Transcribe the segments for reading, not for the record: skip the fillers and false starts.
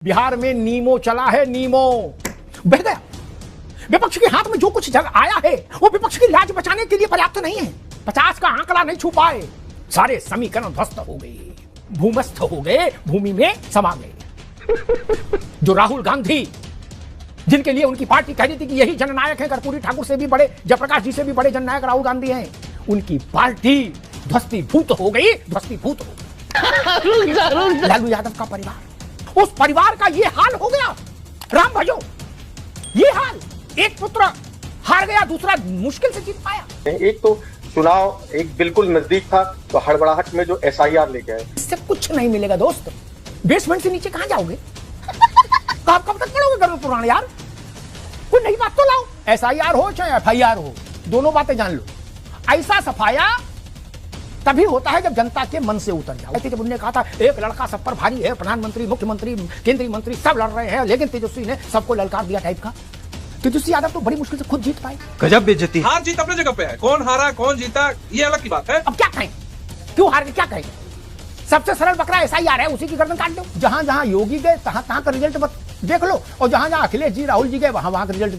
बिहार में नीमो चला है, नीमो बह गया। विपक्ष के हाथ में जो कुछ आया है वो विपक्ष की लाज बचाने के लिए पर्याप्त नहीं है। 50 का आंकड़ा नहीं छू पाए, सारे समीकरण ध्वस्त हो गए, भूमस्थ हो गए, भूमि में समा गए। जो राहुल गांधी, जिनके लिए उनकी पार्टी कह रही थी कि यही जननायक है, कर्पूरी ठाकुर से भी बड़े, जयप्रकाश जी से भी बड़े जननायक राहुल गांधी हैं, उनकी पार्टी ध्वस्तीभूत हो गई, ध्वस्तीभूत हो गई। लालू यादव का परिवार, उस परिवार का ये हाल हो गया। राम भाइयों, ये हाल, एक पुत्र हार गया, दूसरा मुश्किल से जीत पाया। एक तो चुनाव एक बिल्कुल नजदीक था, तो हड़बड़ाहट में जो SIR लेके आए, इससे कुछ नहीं मिलेगा दोस्त। बेसमेंट से नीचे कहां जाओगे? कब तक पढ़ोगे गरुड़ पुराण यार? कोई नई बात तो लाओ। SIR हो चाहे FIR हो, दोनों बातें जान लो। ऐसा सफाया तभी होता है जब जनता के मन से उतर जाओ। जब उन्होंने कहा था एक लड़का सब पर भारी है, प्रधानमंत्री, मुख्यमंत्री, केंद्रीय मंत्री सब लड़ रहे हैं, लेकिन तेजस्वी ने सबको ललकार दिया टाइप का। तेजस्वी यादव तो बड़ी मुश्किल से खुद जीत पाए। गजब बेइज्जती। हार जीत अपने जगह पे है, कौन हारा कौन जीता ये अलग की बात है। अब क्या कहें, क्यों हार गए, क्या कहें? सबसे सरल बकरा SIR है, उसी की गर्दन काट दो। जहां जहां योगी गए तहां का रिजल्ट देख लो, और जहां जहां अखिलेश जी, राहुल जी गए वहां का रिजल्ट।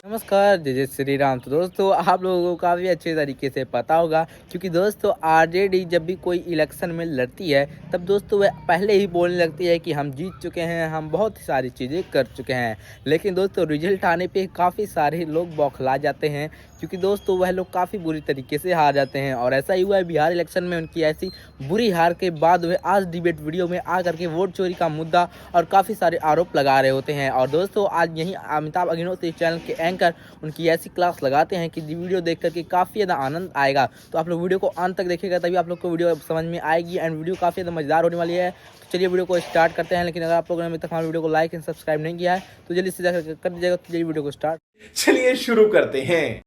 नमस्कार, जय जय श्री राम। तो दोस्तों, आप लोगों को काफ़ी अच्छे तरीके से पता होगा, क्योंकि दोस्तों RJD जब भी कोई इलेक्शन में लड़ती है तब दोस्तों वह पहले ही बोलने लगती है कि हम जीत चुके हैं, हम बहुत सारी चीज़ें कर चुके हैं। लेकिन दोस्तों रिजल्ट आने पे काफ़ी सारे लोग बौखला जाते हैं, क्योंकि दोस्तों वह लोग काफ़ी बुरी तरीके से हार जाते हैं। और ऐसा ही हुआ है बिहार इलेक्शन में। उनकी ऐसी बुरी हार के बाद वे आज डिबेट वीडियो में आ करके वोट चोरी का मुद्दा और काफ़ी सारे आरोप लगा रहे होते हैं। और दोस्तों आज यहीं अमिताभ अग्निहोत्री चैनल के एंकर उनकी ऐसी क्लास लगाते हैं कि वीडियो देख करके काफ़ी ज़्यादा आनंद आएगा। तो आप लोग वीडियो को अंत तक देखिएगा, तभी आप लोग को वीडियो समझ में आएगी। एंड वीडियो काफ़ी ज़्यादा मज़ेदार होने वाली है। तो चलिए वीडियो को स्टार्ट करते हैं। लेकिन अगर आप लोगों ने अभी तक हमारे वीडियो को लाइक एंड सब्सक्राइब नहीं किया है तो जल्दी से जाकर कर दीजिएगा। तो चलिए वीडियो को स्टार्ट, चलिए शुरू करते हैं।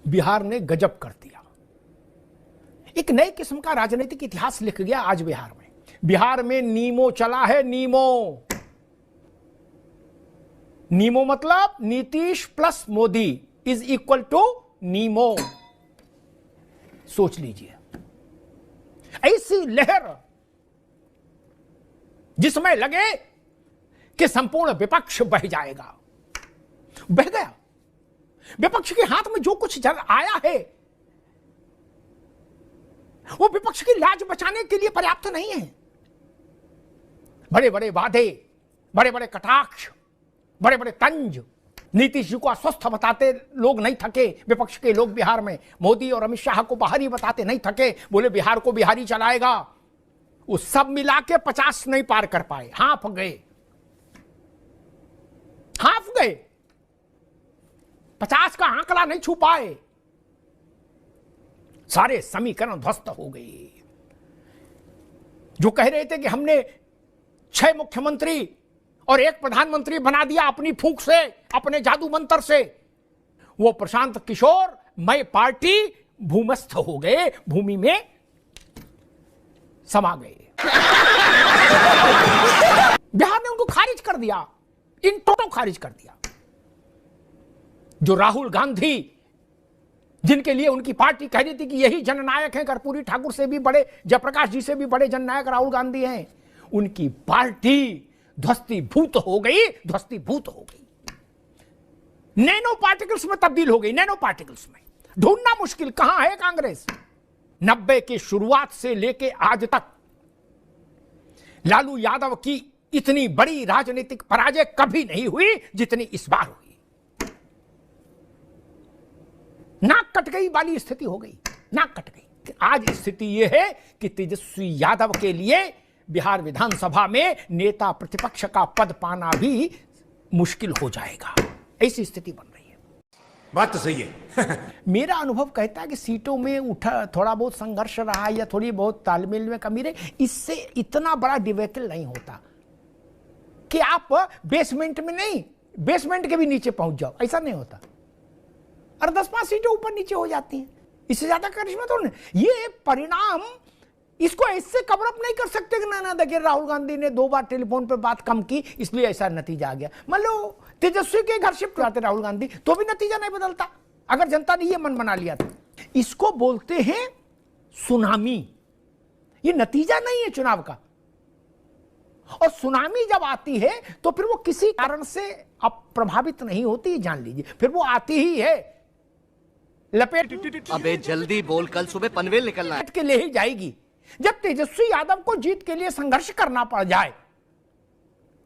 बिहार ने गजब कर दिया, एक नए किस्म का राजनीतिक इतिहास लिख गया आज बिहार में। बिहार में नीमो चला है, नीमो। नीमो मतलब Nitish plus Modi is equal to Nimo. सोच लीजिए, ऐसी लहर जिसमें लगे कि संपूर्ण विपक्ष बह जाएगा, बह गया। विपक्ष के हाथ में जो कुछ आया है वो विपक्ष की लाज बचाने के लिए पर्याप्त नहीं है। बड़े बड़े वादे, बड़े बड़े कटाक्ष, बड़े बड़े तंज, नीतीश जी को अस्वस्थ बताते लोग नहीं थके। विपक्ष के लोग बिहार में मोदी और अमित शाह को बाहरी बताते नहीं थके, बोले बिहार को बिहारी चलाएगा। वो सब मिला के 50 नहीं पार कर पाए, हाफ गए, हाफ गए। 50 का आंकड़ा नहीं छू पाए, सारे समीकरण ध्वस्त हो गए। जो कह रहे थे कि हमने 6 मुख्यमंत्री और 1 प्रधानमंत्री बना दिया अपनी फूंक से, अपने जादू मंत्र से, वो प्रशांत किशोर मय पार्टी भूमस्थ हो गए, भूमि में समा गए। बिहार ने उनको खारिज कर दिया, इन टोटो खारिज कर दिया। जो राहुल गांधी, जिनके लिए उनकी पार्टी कह रही थी कि यही जननायक हैं, कर्पूरी ठाकुर से भी बड़े, जयप्रकाश जी से भी बड़े जननायक राहुल गांधी हैं, उनकी पार्टी ध्वस्तीभूत हो गई, ध्वस्तीभूत हो गई। नैनो पार्टिकल्स में तब्दील हो गई, नैनो पार्टिकल्स में। ढूंढना मुश्किल कहां है कांग्रेस। 90 की शुरुआत से लेके आज तक लालू यादव की इतनी बड़ी राजनीतिक पराजय कभी नहीं हुई जितनी इस बार हुई। नाक कट गई वाली स्थिति हो गई, नाक कट गई। आज स्थिति यह है कि तेजस्वी यादव के लिए बिहार विधानसभा में नेता प्रतिपक्ष का पद पाना भी मुश्किल हो जाएगा, ऐसी स्थिति बन रही है। बात तो सही है। मेरा अनुभव कहता है कि सीटों में उठा थोड़ा बहुत संघर्ष रहा या थोड़ी बहुत तालमेल में कमी रही, इससे इतना बड़ा डिबेकल नहीं होता कि आप बेसमेंट में नहीं, बेसमेंट के भी नीचे पहुंच जाओ, ऐसा नहीं होता। और 10-5 सीटें ऊपर नीचे हो जाती हैं, इससे ज्यादा करिश्मा तो नहीं। ये परिणाम, इसको ऐसे कवर अप नहीं कर सकते कि ना देखिए राहुल गांधी ने 2 बार टेलीफोन पर बात कम की इसलिए ऐसा नतीजा आ गया। मान लो तेजस्वी के घर शिफ्ट करते राहुल गांधी तो भी नतीजा नहीं बदलता, अगर जनता ने ये मन बना लिया था। इसको बोलते हैं सुनामी। ये नतीजा नहीं है चुनाव का, और सुनामी जब आती है तो फिर वो किसी कारण से अब प्रभावित नहीं होती, जान लीजिए, फिर वो आती ही है, लपेट अबे जल्दी बोल, कल सुबह पनवेल निकलना है। के ले ही जाएगी। जब तेजस्वी यादव को जीत के लिए संघर्ष करना पड़ जाए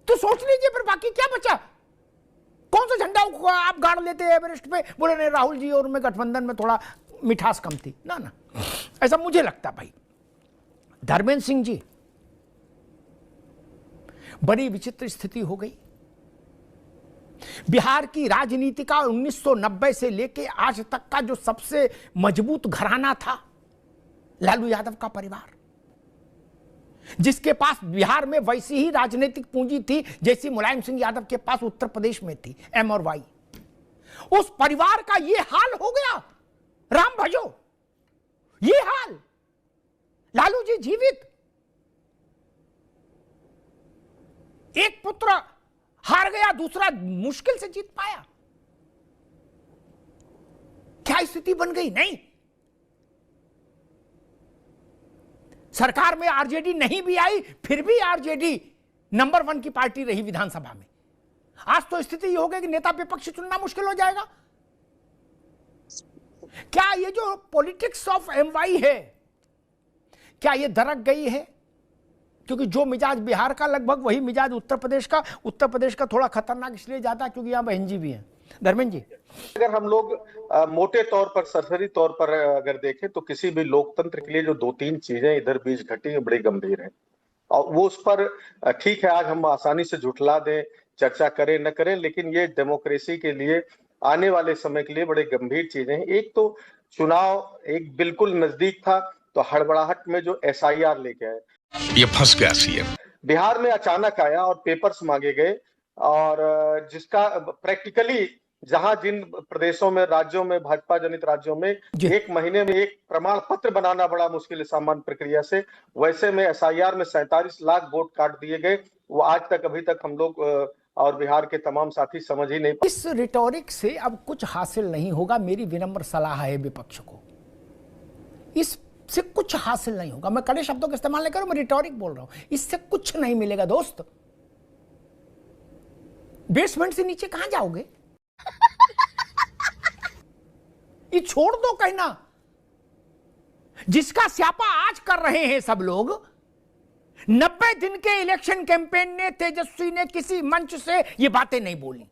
तो सोच लीजिए फिर बाकी क्या बचा। कौन सा झंडा आप गाड़ लेते हैं एवरेस्ट पे, बोले नहीं राहुल जी और मैं गठबंधन में थोड़ा मिठास कम थी, ना ना, ऐसा मुझे लगता भाई। धर्मेंद्र सिंह जी, बड़ी विचित्र स्थिति हो गई। बिहार की राजनीति का 1990 से लेके आज तक का जो सबसे मजबूत घराना था लालू यादव का परिवार, जिसके पास बिहार में वैसी ही राजनीतिक पूंजी थी जैसी मुलायम सिंह यादव के पास उत्तर प्रदेश में थी, एम और वाई, उस परिवार का ये हाल हो गया। राम भजो, ये हाल। लालू जी जीवित, एक पुत्र हार गया, दूसरा मुश्किल से जीत पाया। क्या स्थिति बन गई? नहीं, सरकार में आरजेडी नहीं भी आई, फिर भी आरजेडी नंबर 1 की पार्टी रही विधानसभा में। आज तो स्थिति ये हो गई कि नेता विपक्ष चुनना मुश्किल हो जाएगा। क्या ये जो पॉलिटिक्स ऑफ एमवाई है, क्या ये दरक गई है? क्योंकि जो मिजाज बिहार का लगभग वही मिजाज उत्तर प्रदेश का थोड़ा खतरनाक इसलिए जाता क्योंकि यहां बहन जी भी हैं। धर्मेंद्र जी, अगर हम लोग मोटे तौर पर, सरसरी तौर पर अगर देखें तो किसी भी लोकतंत्र के लिए जो 2-3 चीजें इधर बीच घटी है बड़ी गंभीर है, और वो उस पर ठीक है आज हम आसानी से झुठला दें, चर्चा करें न करें, लेकिन ये डेमोक्रेसी के लिए आने वाले समय के लिए बड़े गंभीर चीजें हैं। एक तो चुनाव एक बिल्कुल नजदीक था तो हड़बड़ाहट में जो SIR लेके आए, ये फंस गया सीएम। बिहार में अचानक आया और पेपर्स मांगे गए, और जिसका प्रैक्टिकली जहां जिन प्रदेशों में, राज्यों में, भाजपा जनित राज्यों में 1 महीने में एक प्रमाण पत्र बनाना बड़ा मुश्किल है सामान्य प्रक्रिया से, वैसे में SIR में 47 लाख वोट काट दिए गए। वो आज तक अभी तक हम लोग और बिहार के तमाम साथी समझ ही नहीं पाए। इस रिटोरिक से अब कुछ हासिल नहीं होगा। मेरी विनम्र सलाह है विपक्ष को, इससे कुछ हासिल नहीं होगा। मैं कड़े शब्दों का इस्तेमाल नहीं करूं, मैं रिटोरिक बोल रहा हूं। इससे कुछ नहीं मिलेगा दोस्त। बेसमेंट से नीचे कहां जाओगे? ये छोड़ दो कहना। जिसका स्यापा आज कर रहे हैं सब लोग, 90 दिन के इलेक्शन कैंपेन ने तेजस्वी ने किसी मंच से ये बातें नहीं बोली।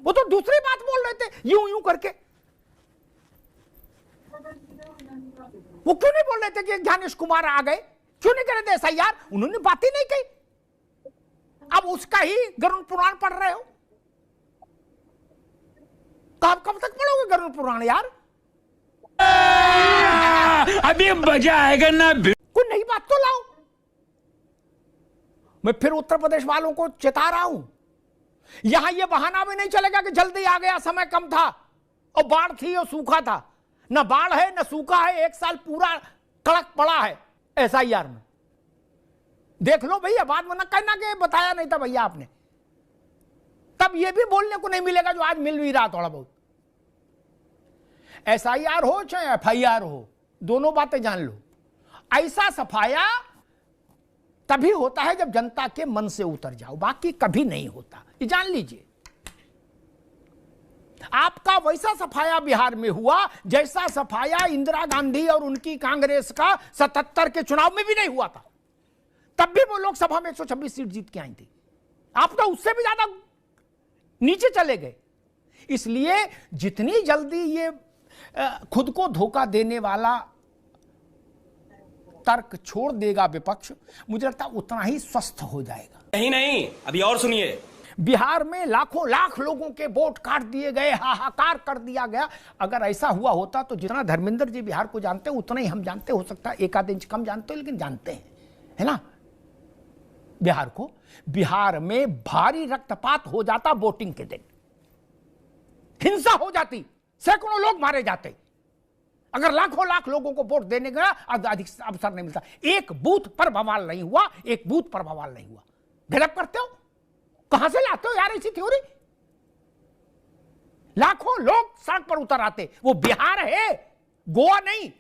वो तो दूसरी बात बोल रहे थे यूं यूं करके। वो क्यों नहीं बोल रहे थे कि ज्ञानेश कुमार आ गए? क्यों नहीं कर रहे थे SIR? उन्होंने बात ही नहीं कही। अब उसका ही गरुड़ पुराण पढ़ रहे हो। कब तक पढ़ोगे गरुड़ पुराण यार? अभी मजा आएगा ना। कोई नई बात तो लाओ। मैं फिर उत्तर प्रदेश वालों को चेता रहा हूं, यहां यह बहाना भी नहीं चलेगा कि जल्दी आ गया, समय कम था और बाढ़ थी और सूखा था। न बाढ़ है न सूखा है, 1 साल पूरा कड़क पड़ा है SIR में। देख लो भैया, बाद में न कहना कि बताया नहीं था भैया आपने। तब यह भी बोलने को नहीं मिलेगा जो आज मिल भी रहा थोड़ा बहुत। SIR हो चाहे FIR हो, दोनों बातें जान लो। ऐसा सफाया तभी होता है जब जनता के मन से उतर जाओ, बाकी कभी नहीं होता, ये जान लीजिए। आपका वैसा सफाया बिहार में हुआ जैसा सफाया इंदिरा गांधी और उनकी कांग्रेस का 77 के चुनाव में भी नहीं हुआ था। तब भी वो लोकसभा में 126 सीट जीत के आई थी। आप तो उससे भी ज्यादा नीचे चले गए। इसलिए जितनी जल्दी ये खुद को धोखा देने वाला तर्क छोड़ देगा विपक्ष, मुझे लगता है उतना ही स्वस्थ हो जाएगा। नहीं, अभी और सुनिए। बिहार में लाखों लाख लोगों के वोट काट दिए गए, हाहाकार कर दिया गया। अगर ऐसा हुआ होता तो जितना धर्मेंद्र जी बिहार को जानते हैं उतना ही हम जानते, हो सकता है 1 आध इंच कम जानते हो, लेकिन जानते हैं, है ना बिहार को। बिहार में भारी रक्तपात हो जाता वोटिंग के दिन, हिंसा हो जाती, सैकड़ों लोग मारे जाते अगर लाखों लाख लोगों को वोट देने का अधिक अवसर नहीं मिलता। एक बूथ पर बवाल नहीं हुआ, एक बूथ पर बवाल नहीं हुआ। गजब करते हो, कहां से लाते हो यार ऐसी थ्योरी? लाखों लोग सड़क पर उतर आते। वो बिहार है, गोवा नहीं,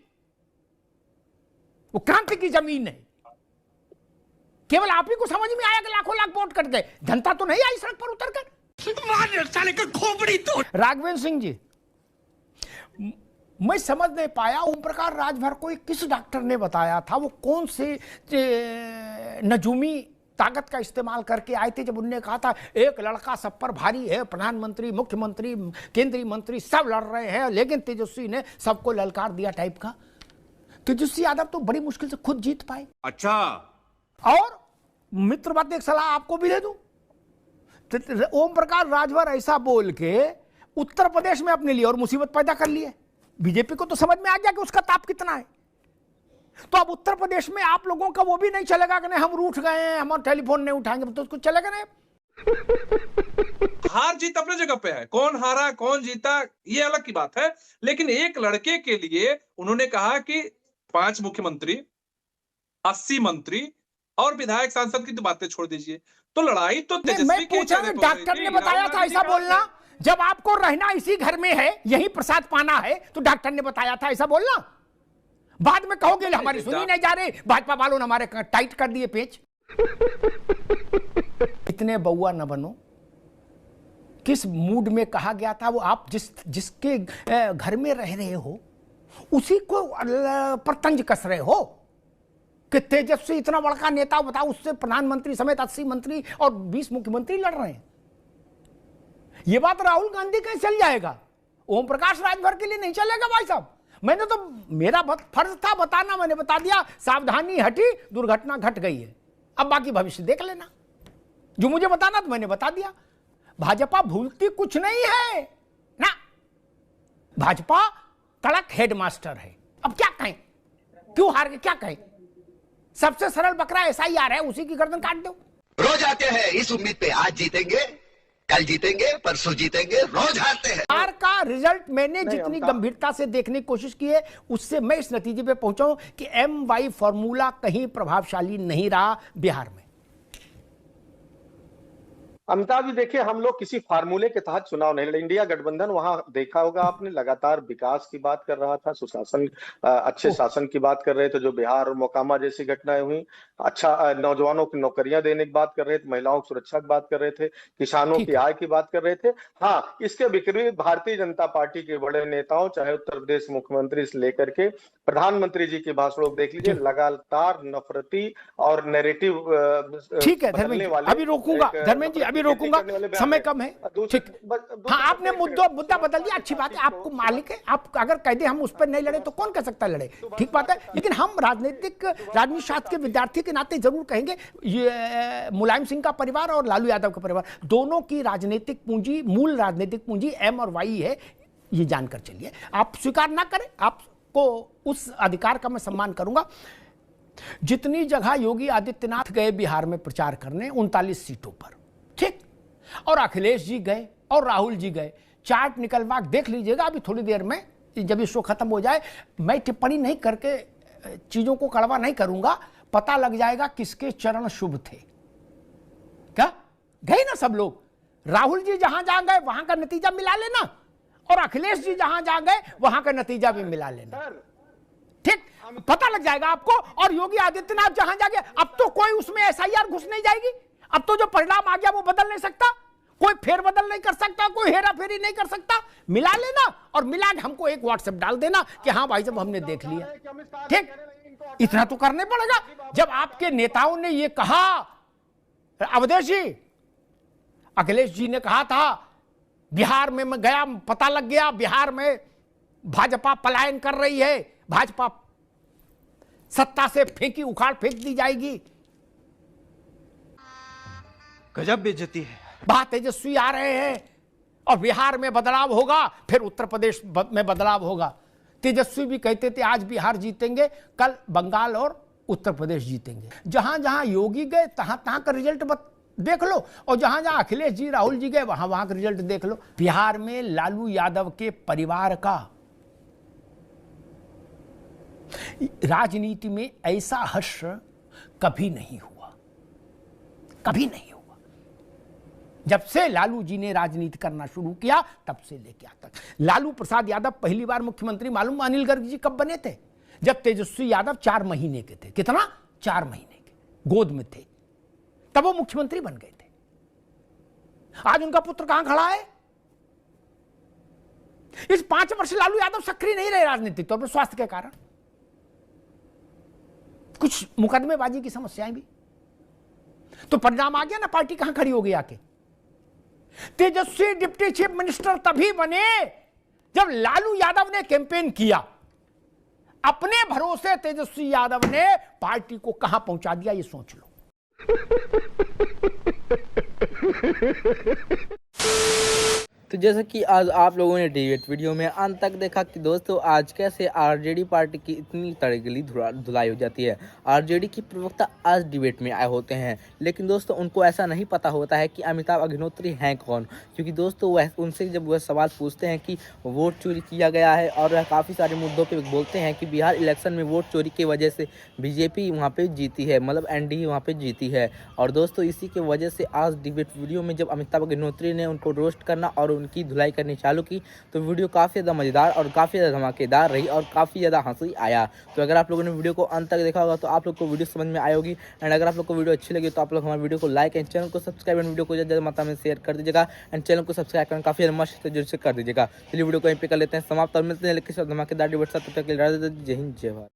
वो क्रांति की जमीन है। केवल आप ही को समझ में आया कि लाखों लाख वोट कट गए, जनता तो नहीं आई सड़क पर उतरकर। साले का खोपड़ी तो राघवेंद्र सिंह जी, मैं समझ नहीं पाया ओम प्रकाश राजभर को किस डॉक्टर ने बताया था, वो कौन से नजूमी ताकत का इस्तेमाल करके आए थे जब उन्होंने कहा था एक लड़का सब पर भारी है, प्रधानमंत्री, मुख्यमंत्री, केंद्रीय मंत्री सब लड़ रहे हैं, लेकिन तेजस्वी ने सबको ललकार दिया टाइप का। तेजस्वी यादव तो बड़ी मुश्किल से खुद जीत पाए। अच्छा, और मित्र बात एक सलाह आपको भी दे दूं, ओम प्रकाश राजभर ऐसा बोल के उत्तर प्रदेश में अपने लिए और मुसीबत पैदा कर ली है। बीजेपी को तो समझ में आ गया कि उसका ताप कितना है, तो अब उत्तर प्रदेश में आप लोगों का वो भी नहीं चलेगा कि नहीं हम रूठ गए हैं, हम टेलीफोन नहीं उठाएंगे, तो उसको चलेगा नहीं। हार जीत अपने जगह पे है, कौन हारा कौन जीता ये अलग की बात है, लेकिन एक लड़के के लिए उन्होंने कहा कि 5 मुख्यमंत्री, 80 मंत्री और विधायक सांसद की तो बातें छोड़ दीजिए, तो लड़ाई तो मैं पूछा ना, डॉक्टर ने बताया था ऐसा बोलना, जब आपको रहना इसी घर में है, यही प्रसाद पाना है, तो डॉक्टर ने बताया था ऐसा बोलना। बाद में कहोगे हमारी सुनी नहीं जा रही, भाजपा वालों ने हमारे टाइट कर दिए पेच। इतने बउआ न बनो, किस मूड में कहा गया था वो, आप जिसके घर में रह रहे हो उसी को पर तंज कस रहे हो कि तेजस्वी इतना बड़ा नेता, बताओ उससे प्रधानमंत्री समेत 80 मंत्री और 20 मुख्यमंत्री लड़ रहे हैं। ये बात राहुल गांधी का चल जाएगा, ओम प्रकाश राजभर के लिए नहीं चलेगा भाई साहब। मैंने तो, मेरा फर्ज था बताना, मैंने बता दिया, सावधानी हटी, दुर्घटना घट गई है, अब बाकी भविष्य देख लेना। जो मुझे बताना तो मैंने बता दिया। भाजपा भूलती कुछ नहीं है ना, भाजपा कड़क हेडमास्टर है। अब क्या कहें, क्यों हार गए, क्या कहें? सबसे सरल बकरा SIR है, उसी की गर्दन काट दो। रोज आते हैं इस उम्मीद पे, आज जीतेंगे, कल जीतेंगे, परसों जीतेंगे, रोज हारते हैं। बिहार का रिजल्ट मैंने जितनी गंभीरता से देखने की कोशिश की है, उससे मैं इस नतीजे पे पहुंचा हूं कि MY फॉर्मूला कहीं प्रभावशाली नहीं रहा बिहार में। अमिताभ जी देखिए, हम लोग किसी फार्मूले के तहत चुनाव नहीं लड़े। इंडिया गठबंधन, वहां देखा होगा आपने, लगातार विकास की बात कर रहा था, सुशासन, अच्छे शासन की बात कर रहे थे, जो बिहार और मोकामा जैसी घटनाएं हुई, अच्छा नौजवानों की नौकरियां देने की बात कर रहे थे, महिलाओं की सुरक्षा की बात कर रहे थे, किसानों की आय की बात कर रहे थे। हाँ, इसके विपरीत भारतीय जनता पार्टी के बड़े नेताओं, चाहे उत्तर प्रदेश मुख्यमंत्री से लेकर के प्रधानमंत्री जी के भाषण देख लीजिए, लगातार नफरती और नैरेटिव। ठीक है धर्मेंद्र, अभी रोकूंगा धर्मेंद्र जी, अभी रोकूंगा, समय कम है। ठीक, हाँ आपने मुद्दा बदल दिया, अच्छी बात है, आपको मालिक है, आप अगर कह दे हम उस पर नहीं लड़े तो कौन कह सकता लड़े, ठीक बात है। लेकिन हम राजनीति शास्त्र के विद्यार्थी के नाते जरूर कहेंगे, ये मुलायम सिंह का परिवार और लालू यादव का परिवार, दोनों की राजनीतिक पूंजी, मूल राजनीतिक पूंजी M और Y है, ये जानकर चलिए। आप स्वीकार ना करें, आपको उस अधिकार का मैं सम्मान करूंगा। जितनी जगह योगी आदित्यनाथ गए बिहार में प्रचार करने 39 सीटों पर, ठीक, और अखिलेश जी गए और राहुल जी गए, चार्ट निकलवा देख लीजिएगा। अभी थोड़ी देर में जब ये शो खत्म हो जाए, मैं टिप्पणी नहीं करके चीजों को कड़वा नहीं करूंगा, पता लग जाएगा किसके चरण शुभ थे। क्या गए ना सब लोग, राहुल जी जहां जहां गए वहां का नतीजा मिला लेना, और अखिलेश जी जहां जहां गए वहां का नतीजा भी मिला लेना, ठीक, पता लग जाएगा आपको। और योगी आदित्यनाथ जहां जाएंगे, अब तो कोई उसमें SIR घुस नहीं जाएगी, अब तो जो परिणाम आ गया वो बदल नहीं सकता, कोई फेरबदल नहीं कर सकता, कोई हेरा फेरी नहीं कर सकता। मिला लेना और मिला के हमको एक WhatsApp डाल देना कि हाँ भाई साहब हमने देख लिया, ठीक, इतना तो करने पड़ेगा। जब आपके नेताओं ने ये कहा, अवधेश जी, अखिलेश जी ने कहा था बिहार में मैं गया, पता लग गया बिहार में भाजपा पलायन कर रही है, भाजपा सत्ता से फेंकी उखाड़ फेंक दी जाएगी, गजब बेइज्जती है। बात तेजस्वी आ रहे हैं और बिहार में बदलाव होगा, फिर उत्तर प्रदेश में बदलाव होगा। तेजस्वी भी कहते थे आज बिहार जीतेंगे, कल बंगाल और उत्तर प्रदेश जीतेंगे। जहां जहां योगी गए तहां तहां का रिजल्ट देख लो, और जहां जहां अखिलेश जी राहुल जी गए वहां वहां का रिजल्ट देख लो। बिहार में लालू यादव के परिवार का राजनीति में ऐसा हर्ष कभी नहीं हुआ, कभी नहीं हुआ। जब से लालू जी ने राजनीति करना शुरू किया तब से लेके आज तक। लालू प्रसाद यादव पहली बार मुख्यमंत्री मालूम अनिल गर्ग जी कब बने थे? जब तेजस्वी यादव 4 महीने के थे। कितना? 4 महीने के, गोद में थे। तब वो मुख्यमंत्री बन गए थे। आज उनका पुत्र कहां खड़ा है? इस 5 वर्ष लालू यादव सक्रिय नहीं रहे राजनीतिक तौर पर स्वास्थ्य के कारण, कुछ मुकदमेबाजी की समस्याएं भी, तो परिणाम आ गया ना, पार्टी कहां खड़ी हो गई आके। तेजस्वी डिप्टी चीफ मिनिस्टर तभी बने जब लालू यादव ने कैंपेन किया। अपने भरोसे तेजस्वी यादव ने पार्टी को कहां पहुंचा दिया, ये सोच लो। तो जैसा कि आज आप लोगों ने डिबेट वीडियो में अंत तक देखा कि दोस्तों आज कैसे आरजेडी पार्टी की इतनी तड़गली धुलाई हो जाती है। आरजेडी की प्रवक्ता आज डिबेट में आए होते हैं, लेकिन दोस्तों उनको ऐसा नहीं पता होता है कि अमिताभ अग्निहोत्री हैं कौन, क्योंकि दोस्तों वह उनसे जब वह सवाल पूछते हैं कि वोट चोरी किया गया है और वह काफ़ी सारे मुद्दों पर बोलते हैं कि बिहार इलेक्शन में वोट चोरी की वजह से बीजेपी वहाँ पर जीती है, मतलब एनडीए वहाँ पर जीती है। और दोस्तों इसी की वजह से आज डिबेट वीडियो में जब अमिताभ अग्निहोत्री ने उनको रोस्ट करना और उनकी धुलाई करनी चालू की तो वीडियो काफ़ी ज़्यादा मज़ेदार और काफ़ी ज़्यादा धमाकेदार रही और काफ़ी ज़्यादा हंसी आया। तो अगर आप लोगों ने वीडियो को अंत तक देखा होगा तो आप लोग को वीडियो समझ में आई होगी। एंड अगर आप लोग को वीडियो अच्छी लगी तो आप लोग हमारे वीडियो को लाइक एंड चैनल को सब्सक्राइब एंड वीडियो को ज़्यादा मात्रा में शेयर कर दीजिएगा एंड चैनल को सब्सक्राइब करना काफ़ी मस्त जरूर से कर दीजिएगा। चलिए वीडियो को यहीं पे कर लेते हैं समाप्त और मिलते हैं लेकिन धमाकेदार डिबेट साथ। तब तक के लिए जय हिंद जय भारत।